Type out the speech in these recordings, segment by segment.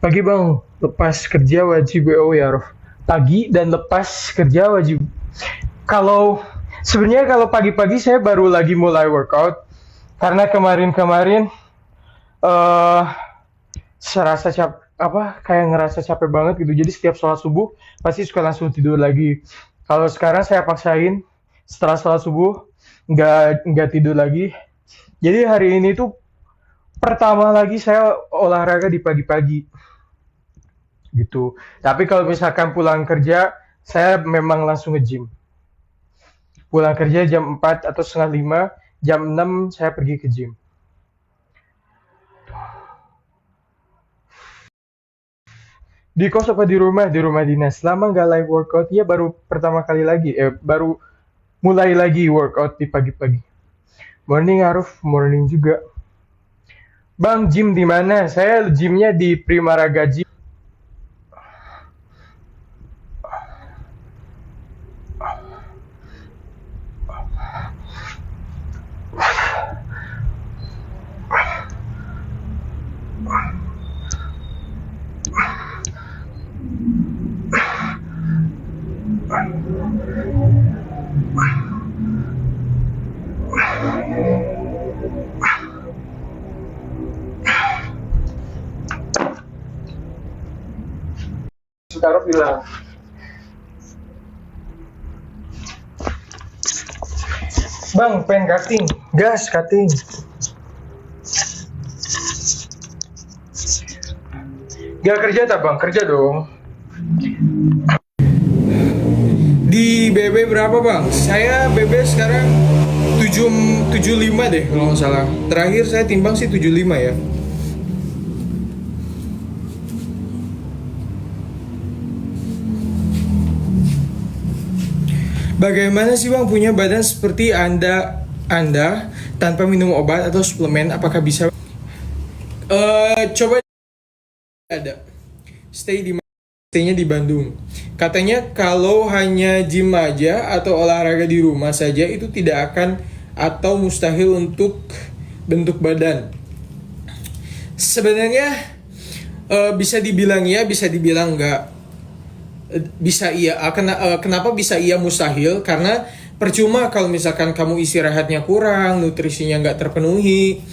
Pagi bang, lepas kerja wajib WO ya Rof. Pagi dan lepas kerja wajib. Kalau sebenarnya kalau pagi-pagi saya baru lagi mulai workout karena kemarin-kemarin eh serasa kayak ngerasa capek banget gitu. Jadi setiap sholat subuh pasti suka langsung tidur lagi. Kalau sekarang saya paksain setelah sholat subuh nggak tidur lagi. Jadi hari ini tuh pertama lagi saya olahraga di pagi-pagi gitu. Tapi kalau misalkan pulang kerja, saya memang langsung nge-gym. Pulang kerja jam 4 atau setengah 5, jam 6 saya pergi ke gym. Di kos apa di rumah? Di rumah dinas. Lama nggak live workout, ya baru pertama kali lagi. Baru mulai lagi workout di pagi-pagi. Morning Aruf, morning juga. Bang, gym di mana? Saya gymnya di Primaraga Gym. Aruf bilang, Bang, pengen cutting. Gas, cutting. Gak kerja tak bang? Kerja dong. Di BB berapa bang? Saya BB sekarang 75 deh kalau nggak salah. Terakhir saya timbang sih 75 ya. Bagaimana sih bang punya badan seperti Anda tanpa minum obat atau suplemen? Apakah bisa? Coba ada. Stay-nya di Bandung. Katanya kalau hanya gym aja atau olahraga di rumah saja itu tidak akan atau mustahil untuk bentuk badan. Sebenarnya bisa dibilang ya, bisa dibilang enggak. Bisa iya. Kenapa bisa iya mustahil? Karena percuma kalau misalkan kamu istirahatnya kurang, nutrisinya nggak terpenuhi,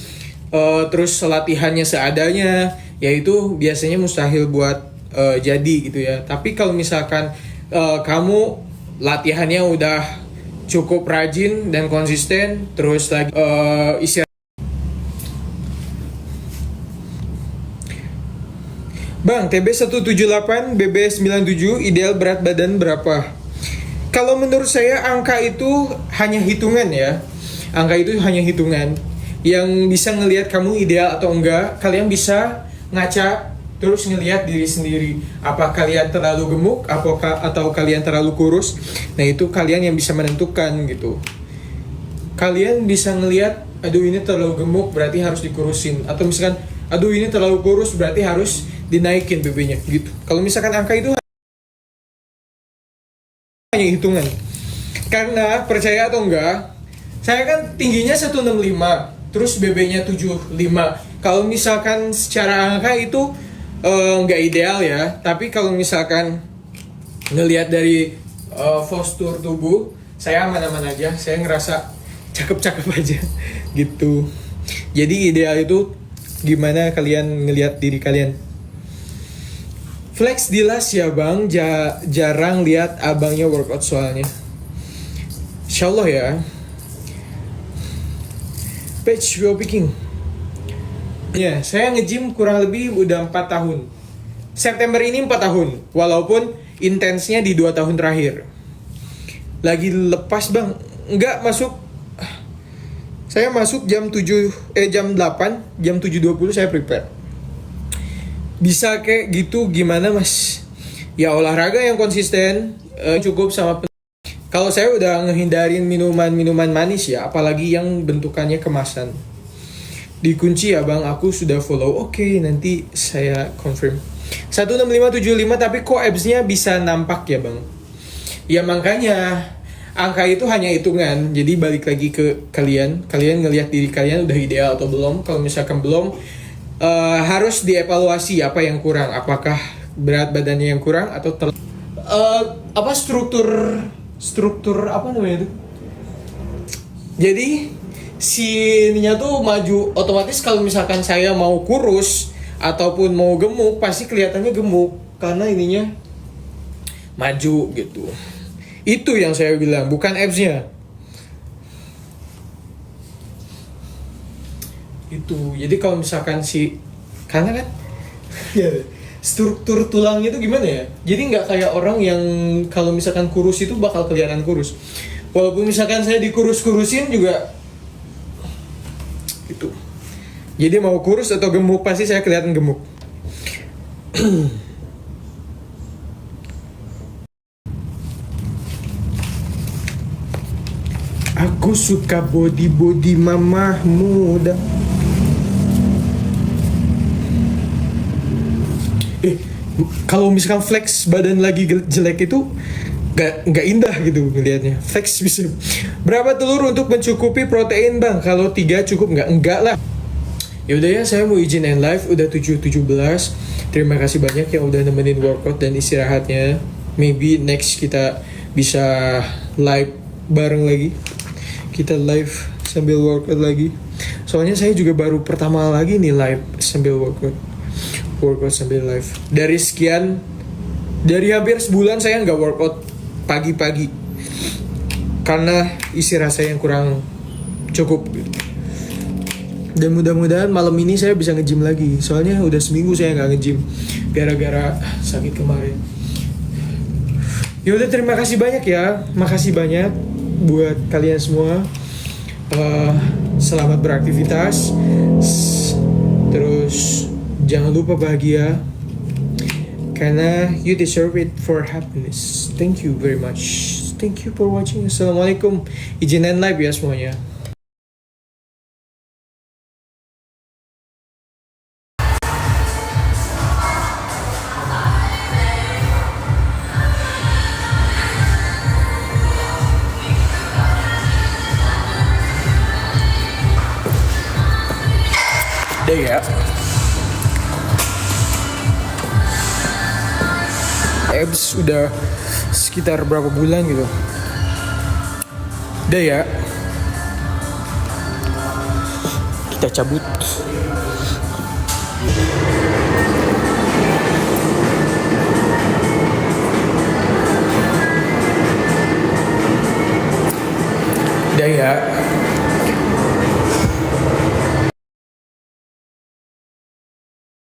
terus latihannya seadanya, yaitu biasanya mustahil buat jadi gitu ya. Tapi kalau misalkan kamu latihannya udah cukup rajin dan konsisten, terus lagi istirahat. Bang, TB 178, BB 97, ideal berat badan berapa? Kalau menurut saya angka itu hanya hitungan ya. Angka itu hanya hitungan. Yang bisa ngelihat kamu ideal atau enggak, kalian bisa ngaca terus ngelihat diri sendiri. Apa kalian terlalu gemuk, atau kalian terlalu kurus? Nah, itu kalian yang bisa menentukan gitu. Kalian bisa ngelihat, aduh ini terlalu gemuk berarti harus dikurusin, atau misalkan aduh ini terlalu kurus berarti harus dinaikin BB-nya gitu. Kalau misalkan angka itu hanya hitungan. Karena percaya atau enggak, saya kan tingginya 165, terus BB-nya 75. Kalau misalkan secara angka itu nggak ideal ya, tapi kalau misalkan ngelihat dari postur tubuh, saya aman-aman aja. Saya ngerasa cakep-cakep aja gitu. Jadi ideal itu gimana kalian ngelihat diri kalian. Flex Dilas ya bang, jarang lihat abangnya workout soalnya. Insyaallah ya. Page Will Picking. Ya, saya nge-gym kurang lebih udah 4 tahun. September ini 4 tahun, walaupun intensnya di 2 tahun terakhir. Lagi lepas bang, enggak masuk. Saya masuk jam 8, jam 7.20 saya prepare. Bisa kayak gitu gimana mas? Ya olahraga yang konsisten, cukup sama kalau saya udah ngehindarin minuman-minuman manis ya, apalagi yang bentukannya kemasan. Dikunci ya bang, aku sudah follow. Oke, nanti saya confirm. 16575 tapi kok abs-nya bisa nampak ya bang? Ya makanya angka itu hanya hitungan. Jadi balik lagi ke kalian ngelihat diri kalian udah ideal atau belum. Kalau misalkan belum, harus dievaluasi apa yang kurang, apakah berat badannya yang kurang atau apa struktur apa namanya itu. Jadi si ininya tuh maju otomatis. Kalau misalkan saya mau kurus ataupun mau gemuk pasti kelihatannya gemuk karena ininya maju gitu. Itu yang saya bilang, bukan abs-nya. Itu jadi kalau misalkan karena kan ya, struktur tulangnya itu gimana ya, jadi nggak kayak orang yang kalau misalkan kurus itu bakal kelihatan kurus, walaupun misalkan saya dikurus-kurusin juga itu. Jadi mau kurus atau gemuk pasti saya kelihatan gemuk. Aku suka body mamah muda. Kalau misalkan flex badan lagi jelek itu nggak indah gitu ngelihatnya. Flex bisa. Berapa telur untuk mencukupi protein bang? Kalau 3 cukup nggak? Enggak lah. Ya udah ya, saya mau izin end live. Udah 7:17. Terima kasih banyak yang udah nemenin workout dan istirahatnya. Maybe next kita bisa live bareng lagi. Kita live sambil workout lagi. Soalnya saya juga baru pertama lagi nih live sambil workout sambil live. Dari hampir sebulan saya nggak workout pagi-pagi karena istirahat saya yang kurang cukup. Dan mudah-mudahan malam ini saya bisa nge-gym lagi. Soalnya udah seminggu saya nggak nge-gym gara-gara sakit kemarin. Yaudah, terima kasih banyak ya. Makasih banyak buat kalian semua. Selamat beraktivitas. Terus jangan lupa bahagia, karena you deserve it for happiness. Thank you very much. Thank you for watching. Assalamualaikum. Izin end live ya semuanya. Udah ya. Abs udah sekitar berapa bulan gitu. Udah ya. Kita cabut. Udah ya.